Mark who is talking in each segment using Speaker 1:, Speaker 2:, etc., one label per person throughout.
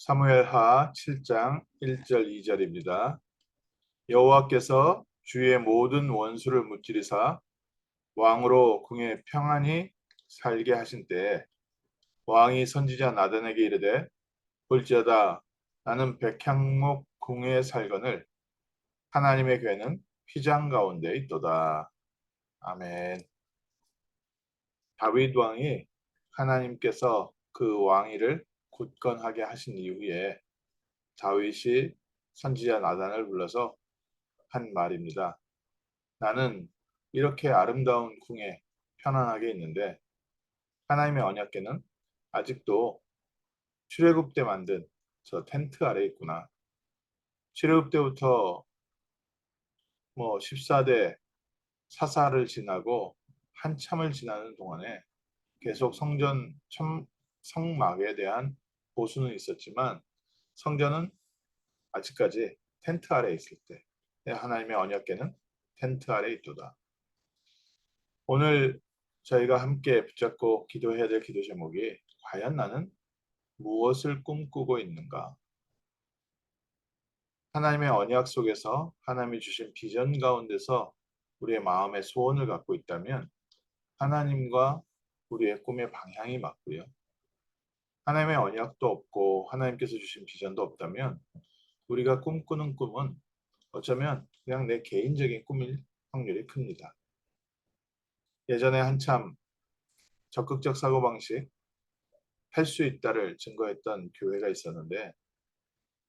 Speaker 1: 사무엘하 7장 1절 2절입니다. 여호와께서 주의 모든 원수를 무찌르사 왕으로 궁에 평안히 살게 하신 때에 왕이 선지자 나단에게 이르되 볼지어다 나는 백향목 궁에 살거늘 하나님의 괴는 휘장 가운데 있도다. 아멘. 다윗 왕이 하나님께서 그 왕위를 굳건하게 하신 이후에 다윗이 선지자 나단을 불러서 한 말입니다. 나는 이렇게 아름다운 궁에 편안하게 있는데 하나님의 언약궤는 아직도 출애굽 때 만든 저 텐트 아래 있구나. 출애굽 때부터 14대 사사를 지나고 한참을 지나는 동안에 계속 성막에 대한 보수는 있었지만 성전은 아직까지 텐트 아래 있을 때 하나님의 언약궤는 텐트 아래 있도다. 오늘 저희가 함께 붙잡고 기도해야 될 기도 제목이 과연 나는 무엇을 꿈꾸고 있는가? 하나님의 언약 속에서 하나님이 주신 비전 가운데서 우리의 마음의 소원을 갖고 있다면 하나님과 우리의 꿈의 방향이 맞고요. 하나님의 언약도 없고 하나님께서 주신 비전도 없다면 우리가 꿈꾸는 꿈은 어쩌면 그냥 내 개인적인 꿈일 확률이 큽니다. 예전에 한참 적극적 사고방식, 할 수 있다를 증거했던 교회가 있었는데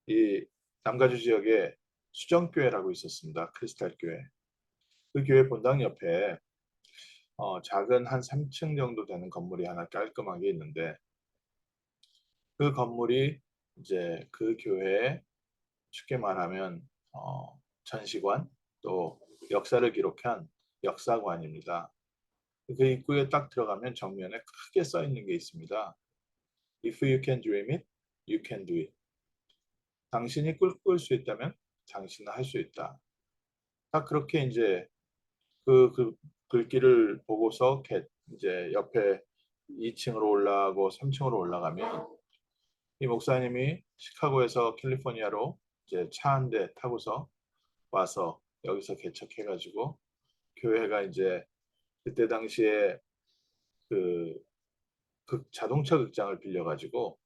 Speaker 1: 이 남가주 지역에 수정교회라고 있었습니다. 크리스탈 교회. 그 교회 본당 옆에 작은 한 3층 정도 되는 건물이 하나 깔끔하게 있는데 그 건물이 이제 그 교회의 쉽게 말하면 전시관 또 역사를 기록한 역사관입니다. 그 입구에 딱 들어가면 정면에 크게 써 있는 게 있습니다. If you can dream it, you can do it. 당신이 꿈꿀 수 있다면 당신은 할 수 있다. 딱 그렇게 이제 그 글귀를 보고서 이제 옆에 2층으로 올라가고 3층으로 올라가면 이 목사님이 시카고에서 캘리포니아로 이제 차 한 대 타고서 와서 여기서 개척해가지고 교회가 이제 그때 당시에 그 자동차 극장을 빌려가지고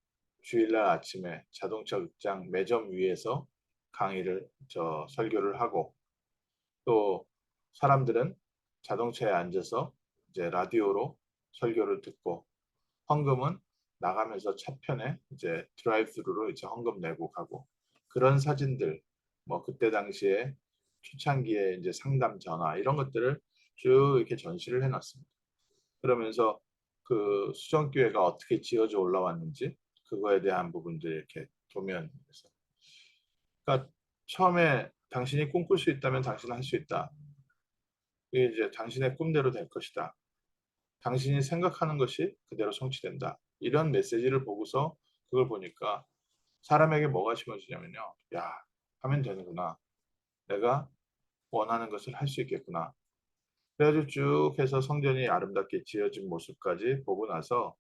Speaker 1: 주일날 아침에 자동차 극장 매점 위에서 설교를 하고 또 사람들은 자동차에 앉아서 이제 라디오로 설교를 듣고 헌금은 나가면서 차편에 이제 드라이브스루로 이제 헌금 내고 가고 그런 사진들 그때 당시에 초창기에 이제 상담 전화 이런 것들을 쭉 이렇게 전시를 해놨습니다. 그러면서 그 수정교회가 어떻게 지어져 올라왔는지 그거에 대한 부분들 이렇게 도면에서 그러니까 처음에 당신이 꿈꿀 수 있다면 당신은 할 수 있다. 이게 이제 당신의 꿈대로 될 것이다. 당신이 생각하는 것이 그대로 성취된다. 이런 메시지를 보고서 그걸 보니까 사람에게 뭐가 심어지냐면요. 야, 하면 되는구나. 내가 원하는 것을 할 수 있겠구나. 그래가지고 쭉 해서 성전이 아름답게 지어진 모습까지 보고 나서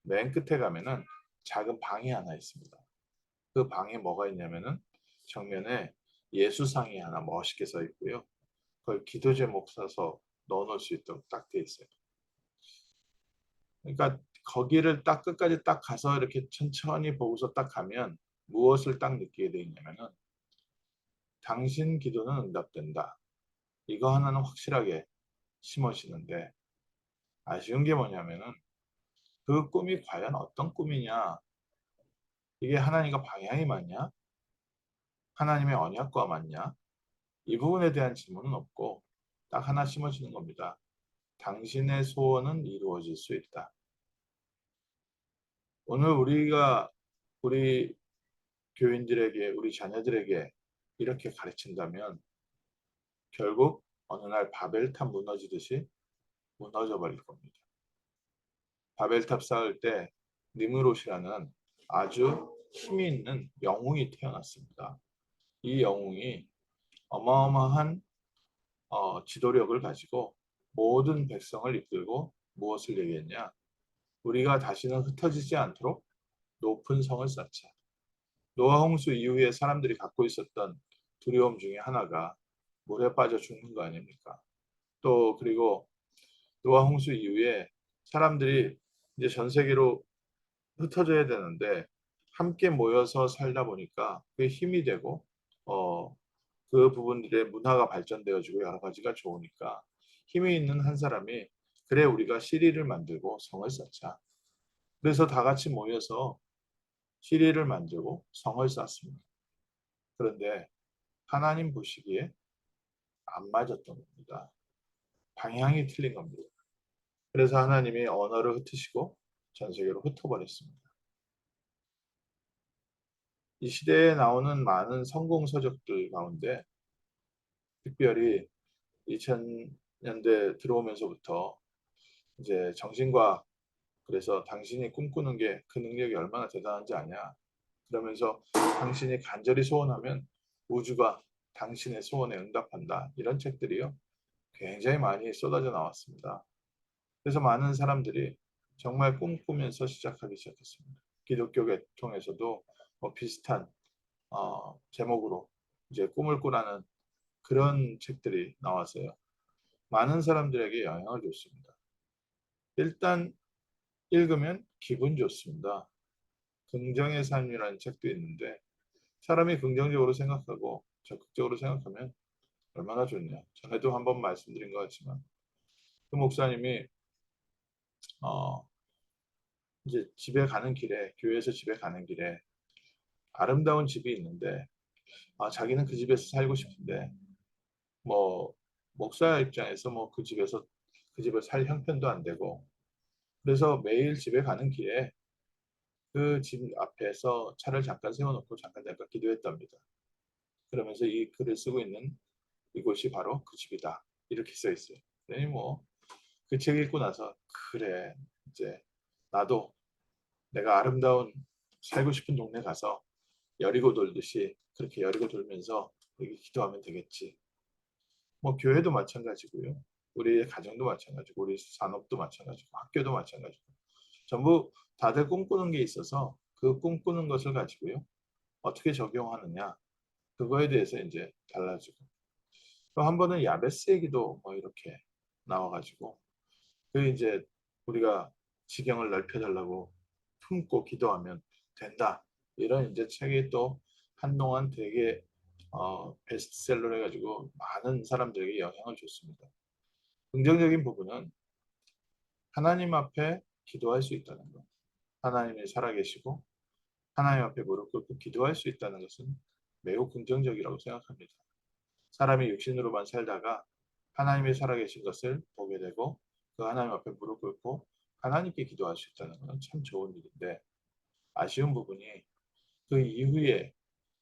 Speaker 1: 맨 끝에 가면은 작은 방이 하나 있습니다. 그 방에 뭐가 있냐면은 정면에 예수상이 하나 멋있게 써 있고요. 그걸 기도 제목 써서 넣어놓을 수 있도록 딱 돼 있어요. 그러니까 거기를 딱 끝까지 딱 가서 이렇게 천천히 보고서 딱 가면 무엇을 딱 느끼게 돼 있냐면은 당신 기도는 응답된다. 이거 하나는 확실하게 심어지는데 아쉬운 게 뭐냐면은 그 꿈이 과연 어떤 꿈이냐? 이게 하나님과 방향이 맞냐? 하나님의 언약과 맞냐? 이 부분에 대한 질문은 없고 딱 하나 심어지는 겁니다. 당신의 소원은 이루어질 수 있다. 오늘 우리 교인들에게, 우리 자녀들에게 이렇게 가르친다면 결국 어느 날 바벨탑 무너지듯이 무너져 버릴 겁니다. 바벨탑 쌓을 때 니므롯이라는 아주 힘이 있는 영웅이 태어났습니다. 이 영웅이 어마어마한 지도력을 가지고 모든 백성을 이끌고 무엇을 얘기했냐? 우리가 다시는 흩어지지 않도록 높은 성을 쌓자. 노아 홍수 이후에 사람들이 갖고 있었던 두려움 중에 하나가 물에 빠져 죽는 거 아닙니까? 또 그리고 노아 홍수 이후에 사람들이 이제 전 세계로 흩어져야 되는데 함께 모여서 살다 보니까 그게 힘이 되고 어, 그 부분들의 문화가 발전되어지고 여러 가지가 좋으니까 힘이 있는 한 사람이 그래 우리가 시리를 만들고 성을 쌓자. 그래서 다 같이 모여서 시리를 만들고 성을 쌓습니다. 그런데 하나님 보시기에 안 맞았던 겁니다. 방향이 틀린 겁니다. 그래서 하나님이 언어를 흩으시고 전 세계로 흩어버렸습니다. 이 시대에 나오는 많은 성공 서적들 가운데 특별히 2000년대 들어오면서부터 이제 정신과학 그래서 당신이 꿈꾸는 게 그 능력이 얼마나 대단한지 아냐. 그러면서 당신이 간절히 소원하면 우주가 당신의 소원에 응답한다. 이런 책들이요. 굉장히 많이 쏟아져 나왔습니다. 그래서 많은 사람들이 정말 꿈꾸면서 시작하기 시작했습니다. 기독교 계통에서도 뭐 비슷한 제목으로 이제 꿈을 꾸라는 그런 책들이 나왔어요. 많은 사람들에게 영향을 줬습니다. 일단 읽으면 기분 좋습니다. 긍정의 삶이라는 책도 있는데 사람이 긍정적으로 생각하고 적극적으로 생각하면 얼마나 좋냐. 전에도 한번 말씀드린 것 같지만 그 목사님이 어, 이제 집에 가는 길에 교회에서 집에 가는 길에 아름다운 집이 있는데 자기는 그 집에서 살고 싶은데 뭐 목사 입장에서 뭐 그 집에서 그 집을 살 형편도 안 되고 그래서 매일 집에 가는 길에 그 집 앞에서 차를 잠깐 세워놓고 잠깐 기도했답니다. 그러면서 이 글을 쓰고 있는 이곳이 바로 그 집이다. 이렇게 써 있어요. 그러니 뭐 그 책 읽고 나서 그래 이제 나도 내가 아름다운 살고 싶은 동네 가서 여리고 돌듯이 그렇게 여리고 돌면서 여기 기도하면 되겠지. 뭐 교회도 마찬가지고요. 우리의 가정도 마찬가지고 우리 산업도 마찬가지고 학교도 마찬가지고 전부 다들 꿈꾸는 게 있어서 그 꿈꾸는 것을 가지고요. 어떻게 적용하느냐 그거에 대해서 이제 달라지고 또 한 번은 야베스 얘기도 뭐 이렇게 나와가지고 그 이제 우리가 지경을 넓혀달라고 품고 기도하면 된다 이런 이제 책이 또 한동안 되게 베스트셀러를 해가지고 많은 사람들에게 영향을 줬습니다. 긍정적인 부분은 하나님 앞에 기도할 수 있다는 것. 하나님이 살아계시고 하나님 앞에 무릎 꿇고 기도할 수 있다는 것은 매우 긍정적이라고 생각합니다. 사람이 육신으로만 살다가 하나님이 살아계신 것을 보게 되고 그 하나님 앞에 무릎 꿇고 하나님께 기도할 수 있다는 것은 참 좋은 일인데 아쉬운 부분이 그 이후에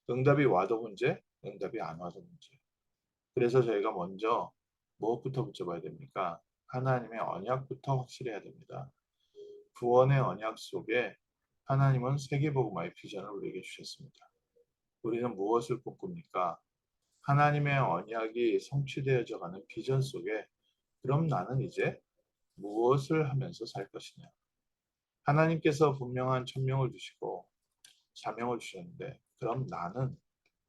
Speaker 1: 응답이 와도 문제, 응답이 안 와도 문제. 그래서 저희가 먼저 무엇부터 붙여봐야 됩니까? 하나님의 언약부터 확실해야 됩니다. 구원의 언약 속에 하나님은 세계복음화의 비전을 우리에게 주셨습니다. 우리는 무엇을 꿈꿉니까? 하나님의 언약이 성취되어져 가는 비전 속에 그럼 나는 이제 무엇을 하면서 살 것이냐? 하나님께서 분명한 천명을 주시고 사명을 주셨는데 그럼 나는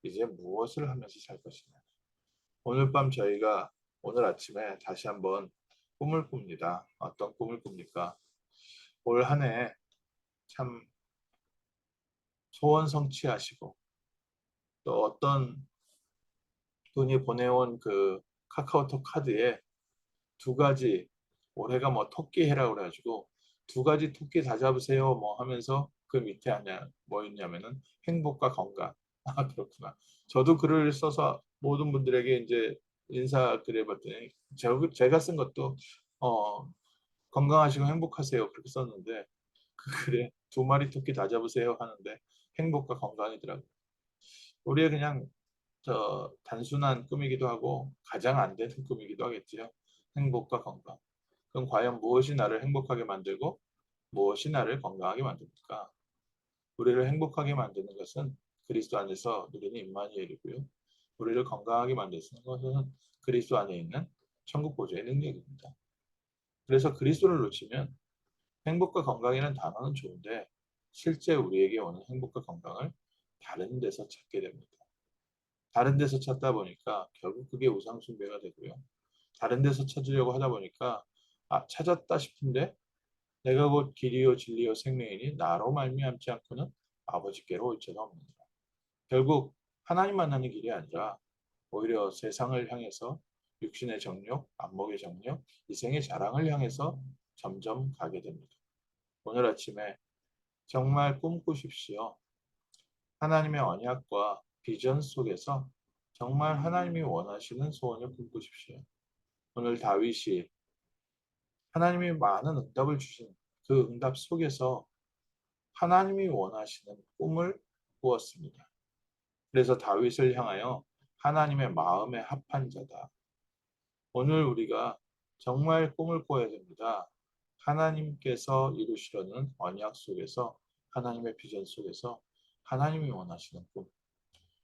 Speaker 1: 이제 무엇을 하면서 살 것이냐? 오늘 밤 저희가 오늘 아침에 다시 한번 꿈을 꿉니다. 어떤 꿈을 꿉니까? 올 한 해 참 소원 성취하시고 또 어떤 분이 보내온 그 카카오톡 카드에 두 가지 올해가 뭐 토끼 해라 그래가지고 두 가지 토끼 다 잡으세요 뭐 하면서 그 밑에 하냐 뭐 있냐면은 행복과 건강. 아 그렇구나. 저도 글을 써서 모든 분들에게 이제 인사드려 봤더니 제가 쓴 것도 어 건강하시고 행복하세요 그렇게 썼는데 그 글에 두 마리 토끼 다 잡으세요 하는데 행복과 건강이더라고요. 우리의 그냥 단순한 꿈이기도 하고 가장 안 되는 꿈이기도 하겠지요. 행복과 건강. 그럼 과연 무엇이 나를 행복하게 만들고 무엇이 나를 건강하게 만듭니까? 우리를 행복하게 만드는 것은 그리스도 안에서 누리는 임마누엘이고요. 우리를 건강하게 만드는 것은 그리스도 안에 있는 천국 보좌의 능력입니다. 그래서 그리스도를 놓치면 행복과 건강이라는 단어는 좋은데 실제 우리에게 오는 행복과 건강을 다른 데서 찾게 됩니다. 다른 데서 찾다 보니까 결국 그게 우상숭배가 되고요. 다른 데서 찾으려고 하다 보니까 찾았다 싶은데 내가 곧 길이요 진리요 생명이니 나로 말미암지 않고는 아버지께로 올 자가 없느니라. 결국 하나님 만나는 길이 아니라 오히려 세상을 향해서 육신의 정욕, 안목의 정욕, 이생의 자랑을 향해서 점점 가게 됩니다. 오늘 아침에 정말 꿈꾸십시오. 하나님의 언약과 비전 속에서 정말 하나님이 원하시는 소원을 꿈꾸십시오. 오늘 다윗이 하나님이 많은 응답을 주신 그 응답 속에서 하나님이 원하시는 꿈을 꾸었습니다. 그래서 다윗을 향하여 하나님의 마음에 합한 자다. 오늘 우리가 정말 꿈을 꿔야 됩니다. 하나님께서 이루시려는 언약 속에서 하나님의 비전 속에서 하나님이 원하시는 꿈.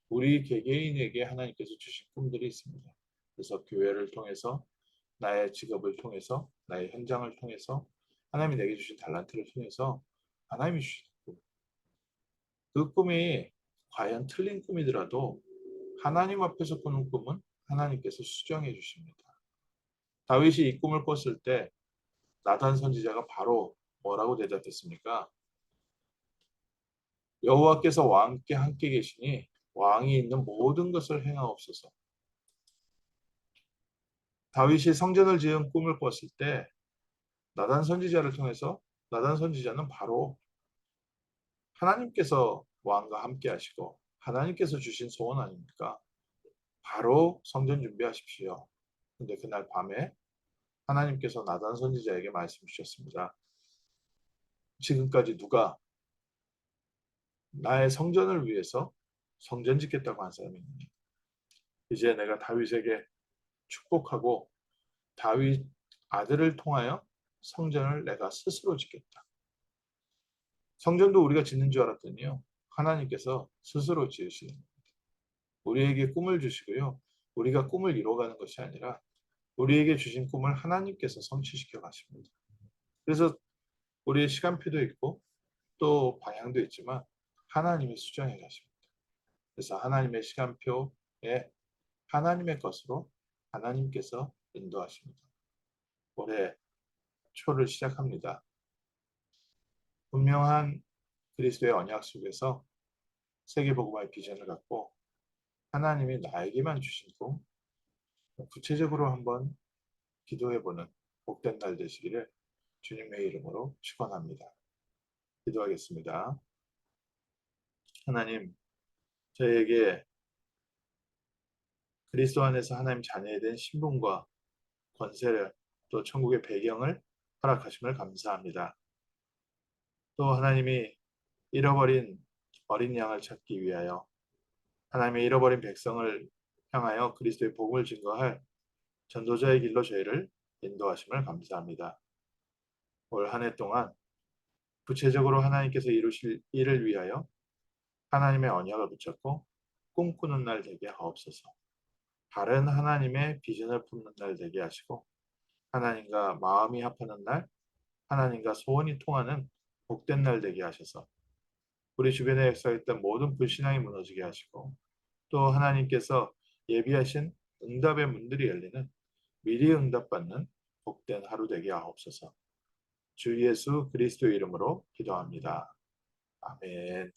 Speaker 1: 우리 개개인에게 하나님께서 주신 꿈들이 있습니다. 그래서 교회를 통해서 나의 직업을 통해서 나의 현장을 통해서 하나님이 내게 주신 달란트를 통해서 하나님이 주신 꿈. 그 꿈이 과연 틀린 꿈이더라도 하나님 앞에서 꾸는 꿈은 하나님께서 수정해 주십니다. 다윗이 이 꿈을 꿨을 때 나단 선지자가 바로 뭐라고 대답했습니까? 여호와께서 왕께 함께 계시니 왕이 있는 모든 것을 행하옵소서. 다윗이 성전을 지은 꿈을 꿨을 때 나단 선지자를 통해서 나단 선지자는 바로 하나님께서 왕과 함께 하시고 하나님께서 주신 소원 아닙니까? 바로 성전 준비하십시오. 근데 그날 밤에 하나님께서 나단 선지자에게 말씀 주셨습니다. 지금까지 누가 나의 성전을 위해서 성전 짓겠다고 한 사람이 있느냐? 이제 내가 다윗에게 축복하고 다윗 아들을 통하여 성전을 내가 스스로 짓겠다. 성전도 우리가 짓는 줄 알았더니요. 하나님께서 스스로 지으시는 겁니다. 우리에게 꿈을 주시고요. 우리가 꿈을 이루어가는 것이 아니라 우리에게 주신 꿈을 하나님께서 성취시켜 가십니다. 그래서 우리의 시간표도 있고 또 방향도 있지만 하나님이 수정해 가십니다. 그래서 하나님의 시간표에 하나님의 것으로 하나님께서 인도하십니다. 올해 초를 시작합니다. 분명한 그리스도의 언약 속에서 세계복음화의 비전을 갖고 하나님이 나에게만 주신 꿈 구체적으로 한번 기도해보는 복된 날 되시기를 주님의 이름으로 축원합니다. 기도하겠습니다. 하나님, 저희에게 그리스도 안에서 하나님 자녀에 대한 신분과 권세를 또 천국의 배경을 허락하심을 감사합니다. 또 하나님이 잃어버린 어린 양을 찾기 위하여 하나님의 잃어버린 백성을 향하여 그리스도의 복음을 증거할 전도자의 길로 저희를 인도하심을 감사합니다. 올 한 해 동안 구체적으로 하나님께서 이루실 일을 위하여 하나님의 언약을 붙잡고 꿈꾸는 날 되게 하옵소서. 다른 하나님의 비전을 품는 날 되게 하시고 하나님과 마음이 합하는 날, 하나님과 소원이 통하는 복된 날 되게 하셔서 우리 주변에 역사했던 모든 불신앙이 무너지게 하시고 또 하나님께서 예비하신 응답의 문들이 열리는 미리 응답받는 복된 하루 되게 하옵소서. 주 예수 그리스도 이름으로 기도합니다. 아멘.